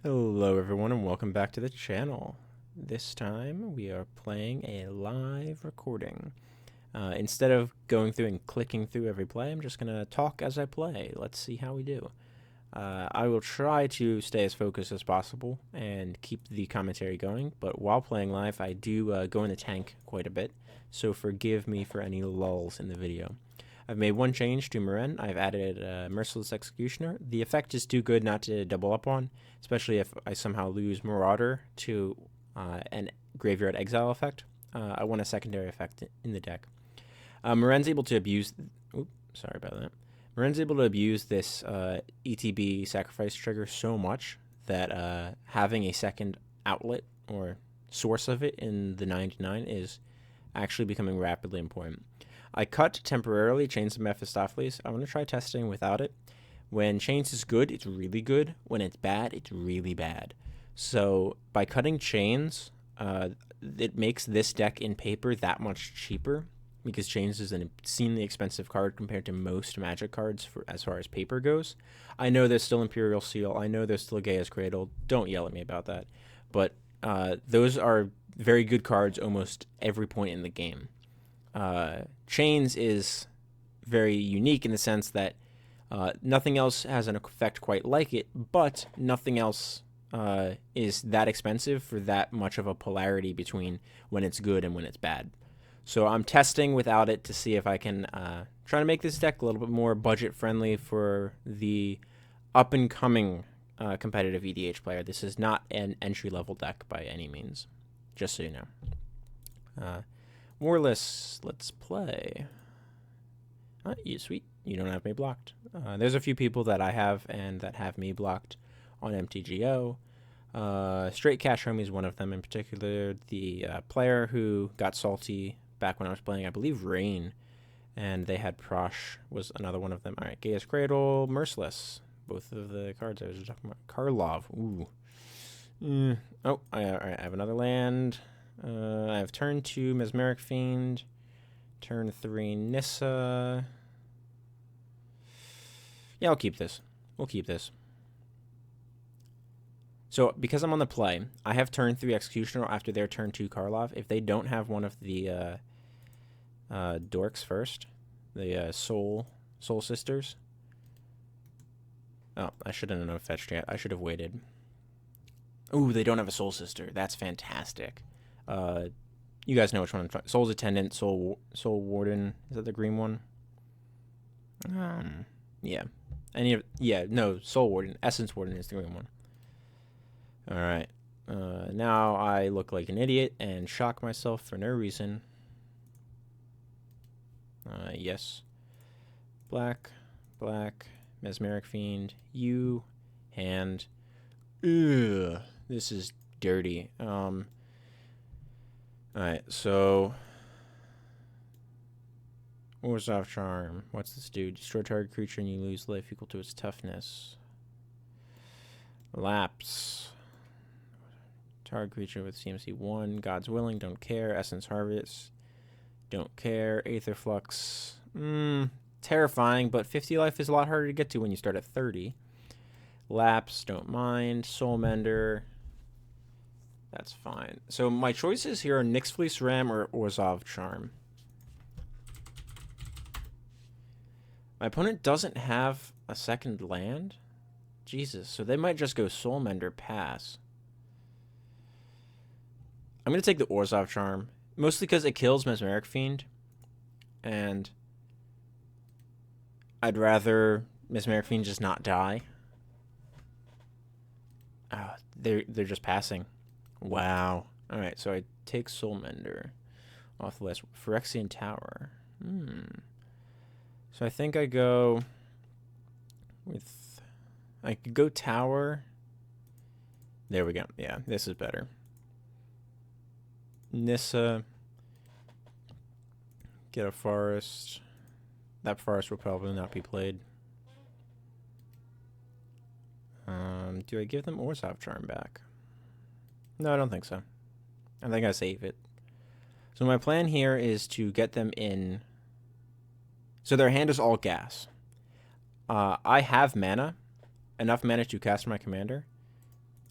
Hello everyone and welcome back to the channel. This time we are playing a live recording. Instead of going through and clicking through every play, I'm just going to talk as I play. Let's see how we do. I will try to stay as focused as possible and keep the commentary going, but while playing live I do go in the tank quite a bit, so forgive me for any lulls in the video. I've made one change to Meren. I've added a Merciless Executioner. The effect is too good not to double up on, especially if I somehow lose Marauder to an Graveyard Exile effect. I want a secondary effect in the deck. Meren's able to abuse... Oops, sorry about that. Meren's able to abuse this ETB sacrifice trigger so much that having a second outlet or source of it in the 99 is actually becoming rapidly important. I cut temporarily Chains of Mephistopheles. I want to try testing without it. When Chains is good, it's really good. When it's bad, it's really bad. So by cutting Chains, it makes this deck in paper that much cheaper, because Chains is an obscenely expensive card compared to most Magic cards as far as paper goes. I know there's still Imperial Seal. I know there's still Gaia's Cradle. Don't yell at me about that. But those are very good cards almost every point in the game. Chains is very unique in the sense that nothing else has an effect quite like it, but nothing else is that expensive for that much of a polarity between when it's good and when it's bad. So I'm testing without it to see if I can try to make this deck a little bit more budget friendly for the up and coming competitive EDH player. This is not an entry level deck by any means, just so you know. Warless, let's play. You sweet. You don't have me blocked. There's a few people that I have and that have me blocked on MTGO. Straight Cash Homie is one of them in particular. The player who got salty back when I was playing, I believe, Rain, and they had Prosh was another one of them. All right, Gaia's Cradle, Merciless. Both of the cards I was just talking about. Karlov. Ooh. Oh, all right, I have another land. I have turn 2 Mesmeric Fiend, turn 3 Nissa. Yeah, I'll keep this. We'll keep this. So, because I'm on the play, I have turn 3 Executioner after their turn 2 Karlov. If they don't have one of the dorks first, the Soul Sisters. Oh, I shouldn't have fetched yet. I should have waited. Ooh, they don't have a Soul Sister. That's fantastic. You guys know which one I'm talking. Soul's Attendant, Soul Warden. Is that the green one? Yeah. No, Soul Warden. Essence Warden is the green one. All right. Now I look like an idiot and shock myself for no reason. Yes. Black, Mesmeric Fiend, hand. Ugh, this is dirty. Alright, so Orzhov Charm. What's this do? Destroy target creature and you lose life equal to its toughness. Lapse. Target creature with CMC 1. God's Willing, don't care. Essence Harvest, don't care. Aether Flux. Terrifying, but 50 life is a lot harder to get to when you start at 30. Lapse, don't mind. Soul Mender. That's fine. So my choices here are Nyx Fleece Ram or Orzhov Charm. My opponent doesn't have a second land? Jesus, so they might just go Soul Mender pass. I'm going to take the Orzhov Charm, mostly because it kills Mesmeric Fiend, and I'd rather Mesmeric Fiend just not die. They're just passing. Wow. Alright, so I take Soul Mender off the list. Phyrexian Tower. So I think I go with... I could go Tower. There we go. Yeah, this is better. Nissa. Get a Forest. That Forest will probably not be played. Do I give them Orzhov Charm back? No, I don't think so. I think I save it. So my plan here is to get them in. So their hand is all gas. I have mana. Enough mana to cast my commander.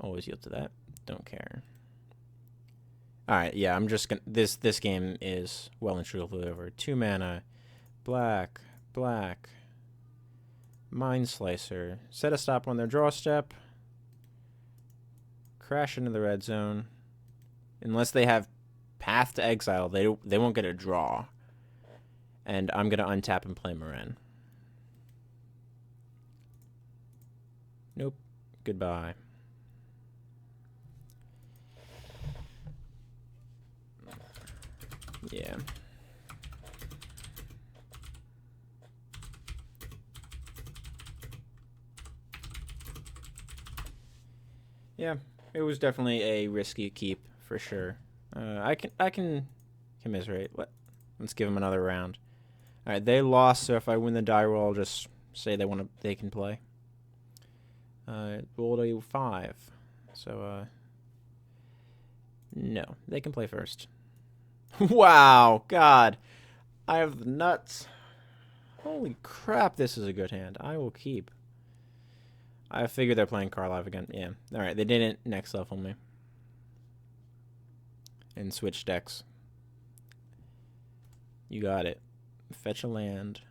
Always yield to that. Don't care. Alright, yeah, I'm just gonna... This game is well and truly over. 2 mana. Black. Black. Mind Slicer. Set a stop on their draw step. Crash into the red zone. Unless they have Path to Exile, they won't get a draw. And I'm going to untap and play Meren. Nope. Goodbye. Yeah. Yeah, it was definitely a risky keep for sure. I can commiserate. Let's give them another round. All right, they lost, so if I win the die roll, I'll just say they can play. Rolled a 5, so no, they can play first. Wow, God, I have the nuts. Holy crap, this is a good hand. I will keep. I figured they're playing Karlov again. Yeah. All right, they didn't next level me. And switch decks. You got it. Fetch a land.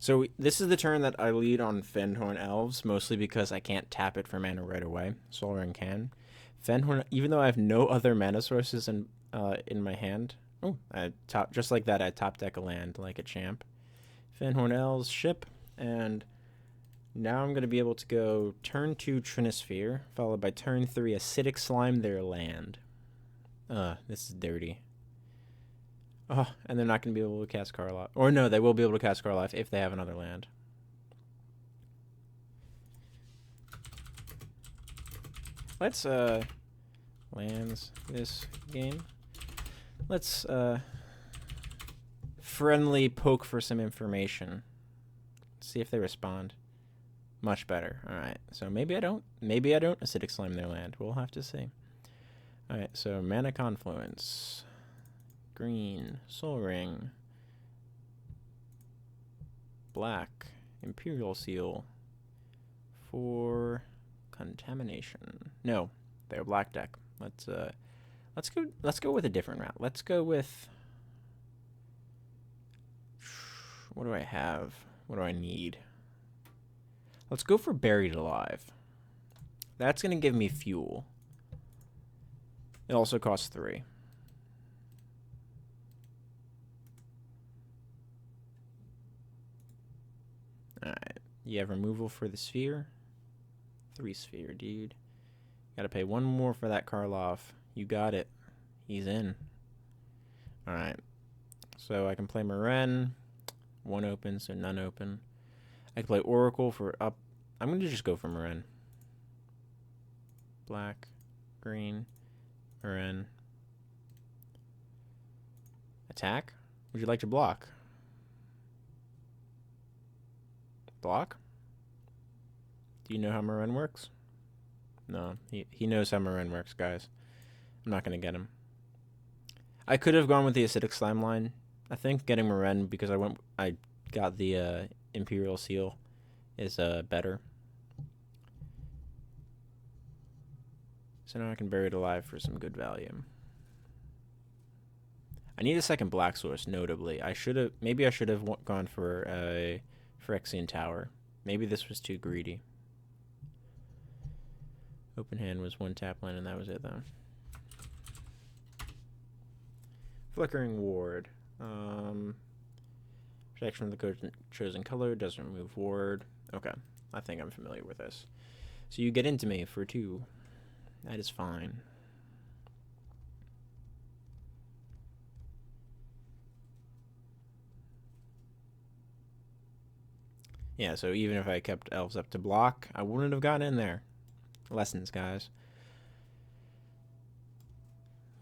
So this is the turn that I lead on Fenhorn Elves, mostly because I can't tap it for mana right away. Solring can. Fenhorn, even though I have no other mana sources in my hand. Oh, just like that, I top deck a land like a champ. Fenhorn Elves ship, and now I'm going to be able to go turn 2 Trinisphere, followed by turn 3 Acidic Slime their land. This is dirty. Oh, and they're not going to be able to cast Karlov. Or no, they will be able to cast Karlov if they have another land. Let's, lands this game. Let's, friendly poke for some information. See if they respond. Much better. Alright, so maybe I don't Acidic Slime their land. We'll have to see. Alright, so Mana Confluence. Green. Soul Ring. Black. Imperial Seal. For Contamination. No, they're black deck. Let's go with a different route. Let's go with... What do I have? What do I need? Let's go for Buried Alive. That's going to give me fuel. It also costs 3. Alright. You have removal for the sphere. 3 sphere, dude. Gotta pay 1 more for that Karlov. You got it. He's in. Alright. So I can play Meren. 1 open, so none open. I can play Oracle for up. I'm going to just go for Meren. Black, green, Meren. Attack? Would you like to block? Block? Do you know how Meren works? No, he knows how Meren works, guys. I'm not going to get him. I could have gone with the Acidic Slime line. I think getting Meren, because I got the Imperial Seal, is better. So now I can bury it alive for some good value. I need a second black source, notably. Maybe I should have gone for a Phyrexian Tower. Maybe this was too greedy. Open hand was 1 tap land, and that was it, though. Flickering Ward. Protection of the chosen color doesn't remove ward. Okay, I think I'm familiar with this. So you get into me for 2. That is fine. Yeah, so even if I kept elves up to block, I wouldn't have gotten in there. Lessons, guys.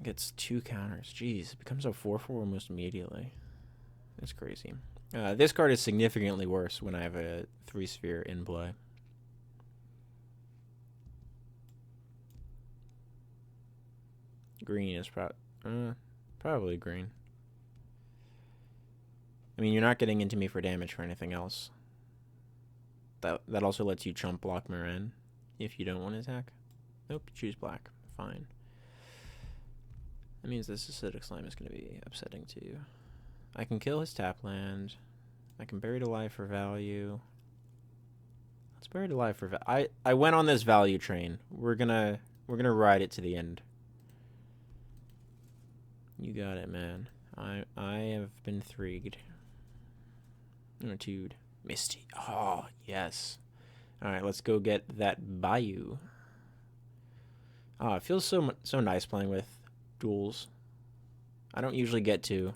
Gets 2 counters. Jeez, it becomes a 4/4 almost immediately. That's crazy. This card is significantly worse when I have a 3 sphere in play. Green is probably green. I mean, you're not getting into me for damage for anything else. That also lets you chump block Meren if you don't want to attack. Nope, choose black. Fine. That means this acidic slime is going to be upsetting to you. I can kill his tap land. I can bury it alive for value. Let's bury it alive for I went on this value train. We're gonna ride it to the end. You got it, man. I have been intrigued. Misty. Oh, yes. Alright, let's go get that Bayou. Oh, it feels so nice playing with duels. I don't usually get to,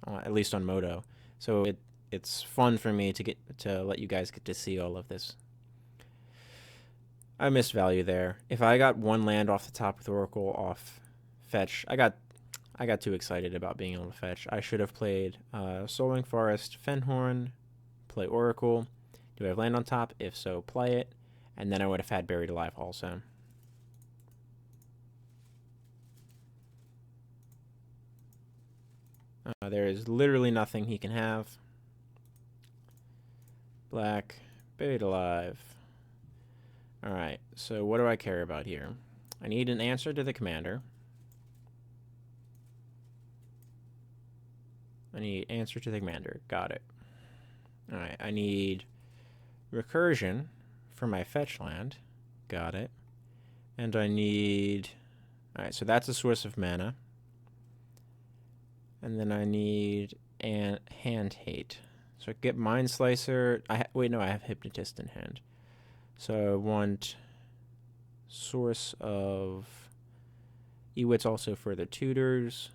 at least on Moto. So it's fun for me to let you guys get to see all of this. I missed value there. If I got one land off the top with Oracle off fetch, I got too excited about being able to fetch. I should have played Soulwing Forest, Fenhorn, play Oracle. Do I have land on top? If so, play it. And then I would have had Buried Alive also. There is literally nothing he can have. Black, Buried Alive. Alright, so what do I care about here? I need an answer to the commander. I need answer to the commander. Got it. Alright, I need recursion for my fetch land. Got it. And I need... Alright, so that's a source of mana. And then I need hand hate. So I get Mind Slicer. Wait, no, I have Hypnotist in hand. So I want source of... Ewit's also further tutors.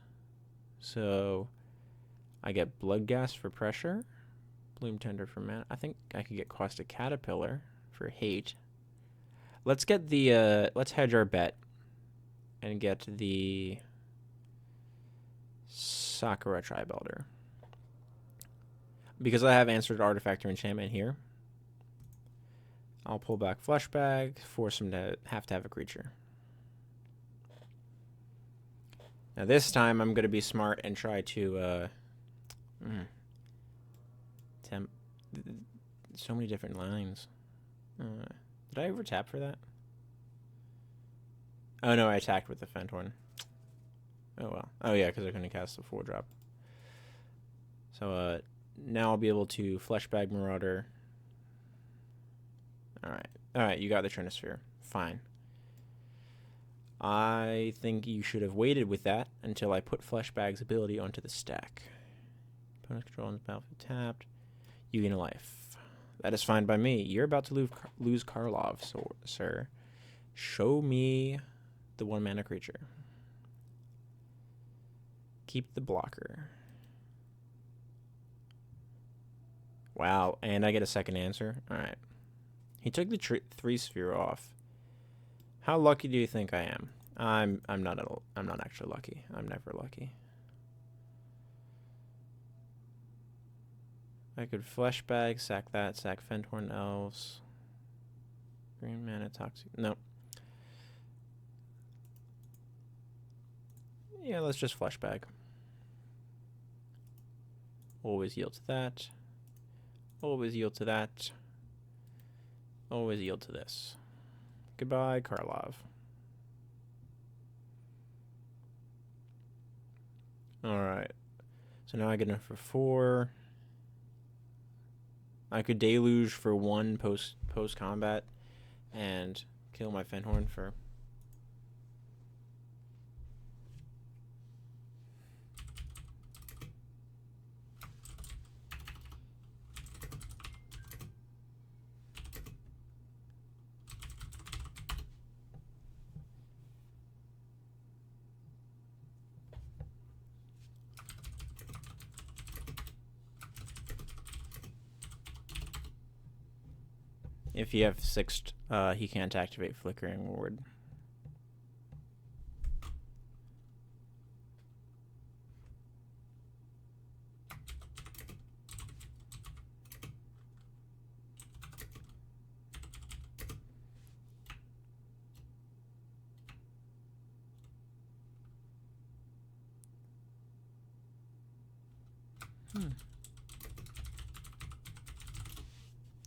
So I get Bloodghast for pressure. Bloom Tender for mana. I think I could get Caustic Caterpillar for hate. Let's get the let's hedge our bet and get the Sakura Tribe Elder. Because I have answered Artifact or Enchantment here, I'll pull back Flesh Bag, force him to have a creature. Now this time I'm going to be smart and try to so many different lines. Did I ever tap for that? Oh no, I attacked with the Fenthorn. Oh well. Oh yeah, because I couldn't cast the 4-drop. So now I'll be able to Fleshbag Marauder. Alright, you got the Trinisphere. Fine. I think you should have waited with that until I put Fleshbag's ability onto the stack. Opponent's control on the battlefield tapped. You gain a life. That is fine by me. You're about to lose Karlov, sir. Show me the 1-mana creature. Keep the blocker. Wow, and I get a second answer? Alright. He took the 3-sphere off. How lucky do you think I am? I'm not actually lucky. I'm never lucky. I could Fleshbag, sack that, sack Fenthorn Elves. Green mana, toxic. Nope. Yeah, let's just Fleshbag. Always yield to that. Always yield to that. Always yield to this. Goodbye, Karlov. Alright. So now I get enough for 4. I could Deluge for 1 post combat and kill my Fenthorn for... If you have 6th, he can't activate Flickering Ward.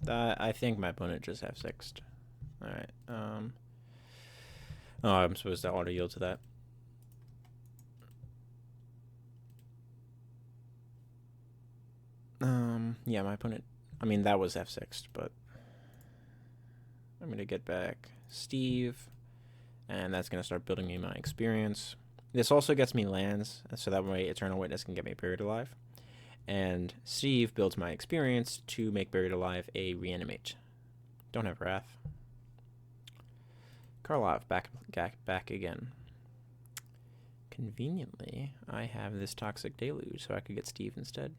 I think my opponent just have 6th. Alright, Oh, I'm supposed to auto yield to that. Yeah, my opponent. I mean, that was F6, but I'm gonna get back Steve, and that's gonna start building me my experience. This also gets me lands, so that way Eternal Witness can get me Buried Alive. And Steve builds my experience to make Buried Alive a reanimate. Don't have Wrath. Karlov back again. Conveniently, I have this Toxic Deluge, so I could get Steve instead.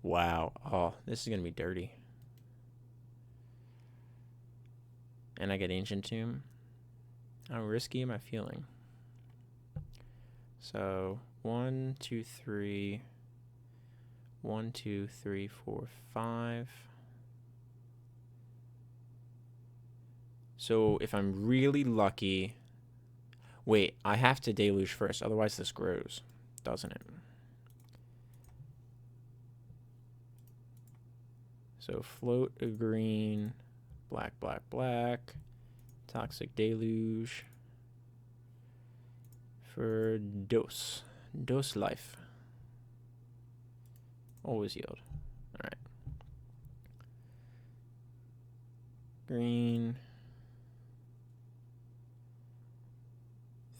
Wow. Oh, this is going to be dirty. And I get Ancient Tomb. How risky am I feeling? So, 1, 2, 3. 1, 2, 3, 4, 5. So, if I'm really lucky... Wait, I have to Deluge first, otherwise this grows, doesn't it? So, float a green, black, black, black, Toxic Deluge for Dose life. Always yield. Alright. Green.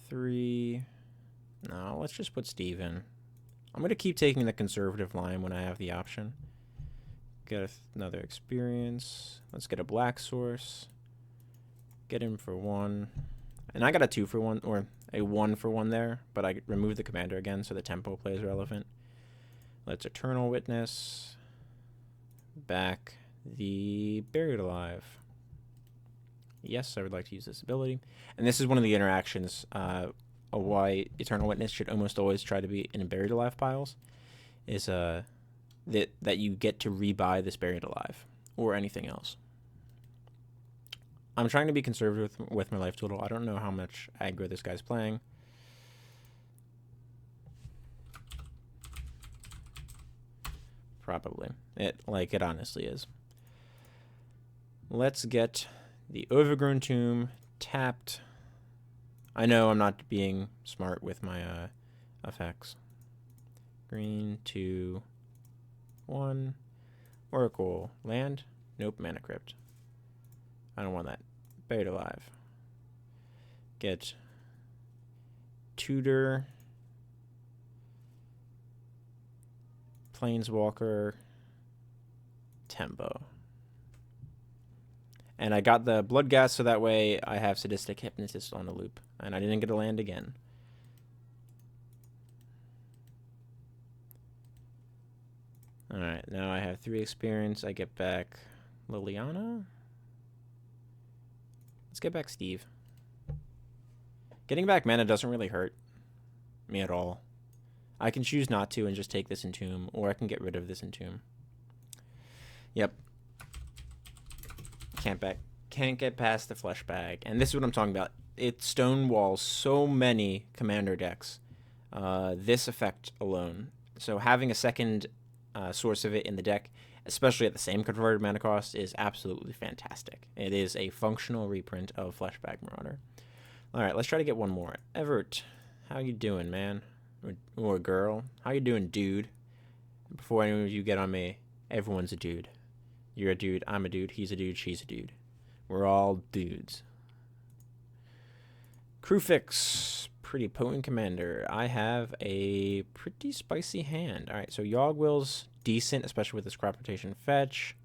3. No, let's just put Steve in. I'm going to keep taking the conservative line when I have the option. Get another experience. Let's get a black source. Get him for 1. And I got a 2 for 1, or a 1 for 1 there, but I removed the commander again, so the tempo play is relevant. Let's Eternal Witness. Back the Buried Alive. Yes, I would like to use this ability. And this is one of the interactions why Eternal Witness should almost always try to be in Buried Alive piles, is that you get to rebuy this Buried Alive or anything else. I'm trying to be conservative with my life total. I don't know how much aggro this guy's playing. Probably. It honestly is. Let's get the Overgrown Tomb tapped. I know I'm not being smart with my effects. Green, 2, 1. Oracle. Land? Nope, Mana Crypt. I don't want that. Buried Alive. Get Tutor. Planeswalker. Tempo. And I got the Bloodghast, so that way I have Sadistic Hypnotist on the loop. And I didn't get a land again. Alright, now I have 3 experience. I get back Liliana. Let's get back Steve. Getting back mana doesn't really hurt me at all. I can choose not to and just take this Entomb, or I can get rid of this Entomb. Yep. Can't get past the Flesh Bag. And this is what I'm talking about. It stonewalls so many commander decks. This effect alone. So having a second source of it in the deck, especially at the same converted mana cost, is absolutely fantastic. It is a functional reprint of Fleshbag Marauder. Alright, let's try to get one more. Everett, how you doing, man? Or girl? How you doing, dude? Before any of you get on me, everyone's a dude. You're a dude, I'm a dude, he's a dude, she's a dude. We're all dudes. Crewfix, pretty potent commander. I have a pretty spicy hand. Alright, so Yogg-Will's decent, especially with this crop rotation fetch.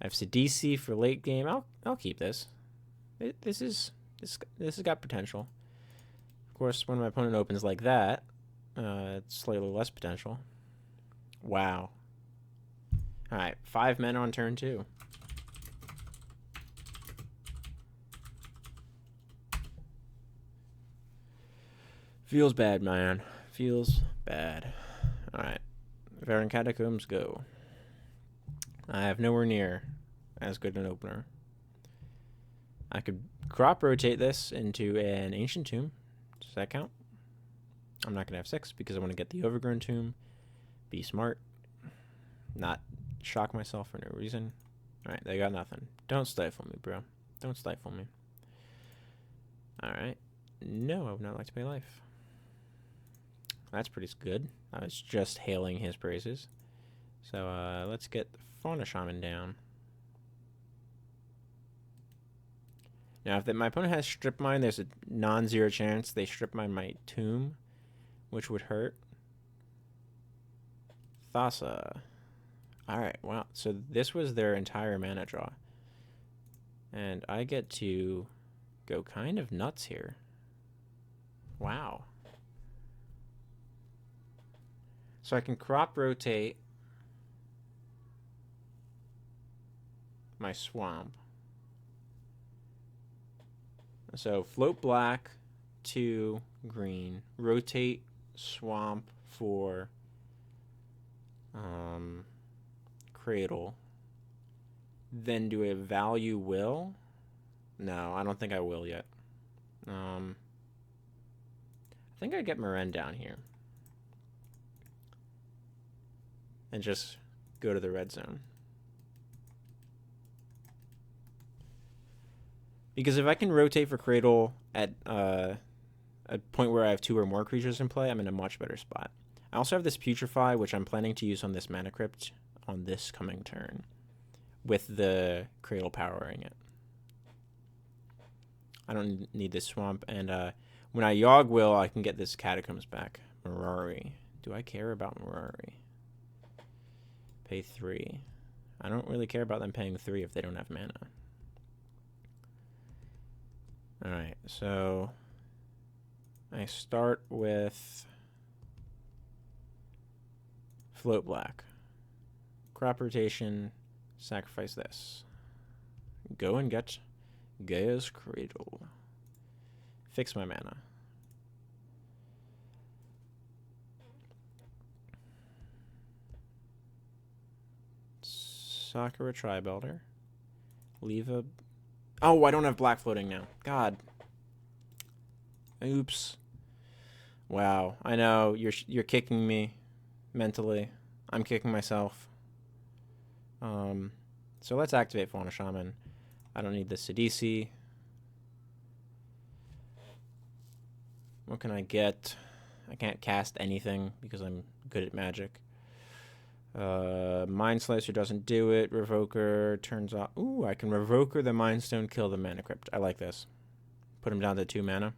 I have Sidisi for late game. I'll keep this. This has got potential. Of course, when my opponent opens like that, it's slightly less potential. Wow. Alright, 5 men on turn 2. Feels bad, man. Feels bad. Alright. Meren Catacombs, go. I have nowhere near as good an opener. I could crop rotate this into an Ancient Tomb. Does that count? I'm not going to have 6 because I want to get the Overgrown Tomb. Be smart. Not shock myself for no reason. Alright, they got nothing. Don't stifle me, bro. Don't stifle me. Alright. No, I would not like to pay life. That's pretty good. I was just hailing his praises. So, let's get Fauna Shaman down. Now, if my opponent has Strip Mine, there's a non-zero chance they Strip Mine my Tomb, which would hurt. Thassa. Alright, wow. So this was their entire mana draw. And I get to go kind of nuts here. Wow. So I can crop rotate my swamp. So float black, 2 green, rotate swamp for Cradle, then do a value will. No, I don't think I will yet. I think I'd get Meren down here and just go to the red zone. Because if I can rotate for Cradle at a point where I have 2 or more creatures in play, I'm in a much better spot. I also have this Putrefy, which I'm planning to use on this Mana Crypt on this coming turn, with the Cradle powering it. I don't need this Swamp, and when I Yogg Will, I can get this Catacombs back. Mirari. Do I care about Mirari? Pay 3. I don't really care about them paying 3 if they don't have mana. Alright, so I start with Float Black. Crop rotation, sacrifice this. Go and get Gaia's Cradle. Fix my mana. Sakura Tribuilder. Leave a... Oh, I don't have black floating now. God. Oops. Wow. I know you're kicking me mentally. I'm kicking myself. So let's activate Fauna Shaman. I don't need the Sidisi. What can I get? I can't cast anything because I'm good at magic. Mind Slicer doesn't do it. Revoker turns off. Ooh, I can Revoker the Mind Stone, kill the Mana Crypt. I like this. Put him down to 2 mana.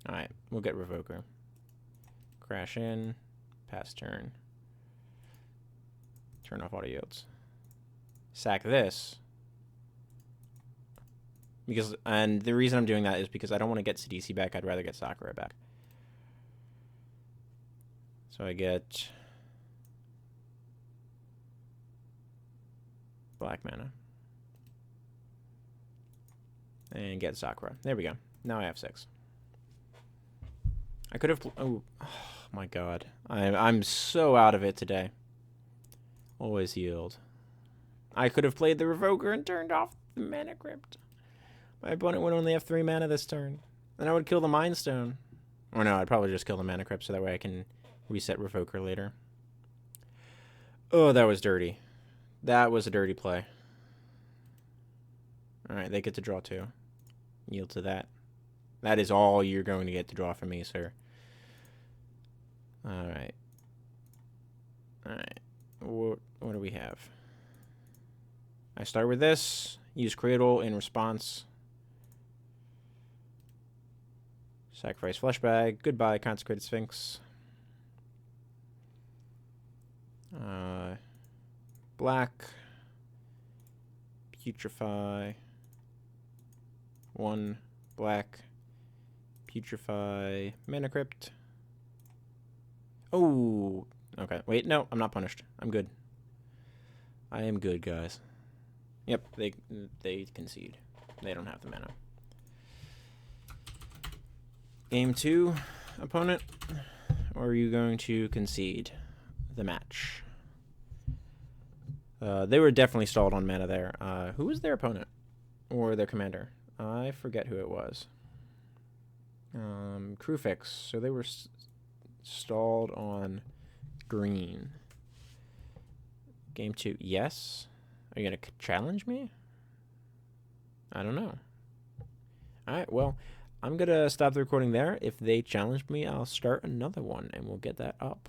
Alright, we'll get Revoker. Crash in. Pass turn. Turn off auto yields. Sack this. And the reason I'm doing that is because I don't want to get Sidisi back. I'd rather get Sakura back. So I get black mana. And get Sakura. There we go. Now I have 6. I could have... Oh my god. I'm so out of it today. Always yield. I could have played the Revoker and turned off the Mana Crypt. My opponent would only have 3 mana this turn. Then I would kill the Mind Stone. Or no, I'd probably just kill the Mana Crypt so that way I can reset Revoker later. Oh, that was dirty. That was a dirty play. Alright, they get to draw 2. Yield to that. That is all you're going to get to draw from me, sir. Alright. Alright. What do we have? I start with this. Use Cradle in response. Sacrifice Fleshbag. Goodbye, Consecrated Sphinx. Black. Putrefy. 1 black. Putrefy. Mana Crypt. Oh. Okay. Wait, no, I'm not punished. I'm good. I am good, guys. Yep, they concede. They don't have the mana. Game 2, opponent. Or are you going to concede the match? They were definitely stalled on mana there. Who was their opponent? Or their commander? I forget who it was. Crewfix. So they were stalled on green. Game 2. Yes? Are you going to challenge me? I don't know. Alright, well, I'm going to stop the recording there. If they challenge me, I'll start another one, and we'll get that up.